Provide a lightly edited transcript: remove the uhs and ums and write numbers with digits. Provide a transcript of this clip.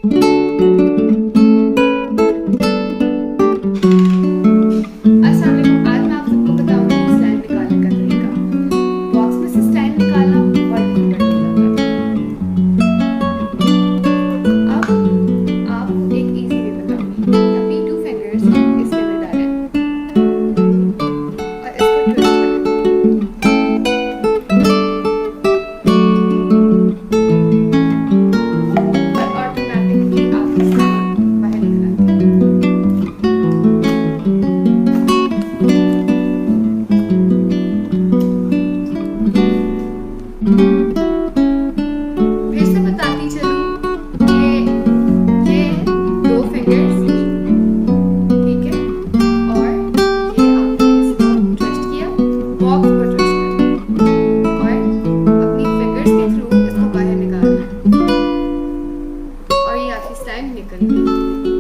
अस्सलाम वालेकुम। आज मैं आप सबको बताऊंगी स्लाइम निकालने का तरीका। बॉक्स में से स्लाइम निकालना बहुत डिफिकल्ट हो जाता है। अब आपको एक इजी वे बताऊंगी। अपनी 2 फिंगर्स इसके अंदर डालें और इसको ट्विस्ट करें और ऑटोमेटिकली आप स्लाइम बाहर निकल आती है। फिर से बताती चलूं कि ये 2 फिंगर्स ठीक है, और ये आपने इसको ट्विस्ट किया, बॉक्स को ट्विस्ट किया और अपनी फिंगर्स के थ्रू इसको बाहर निकालना है और ये आपकी स्लाइम निकल गई।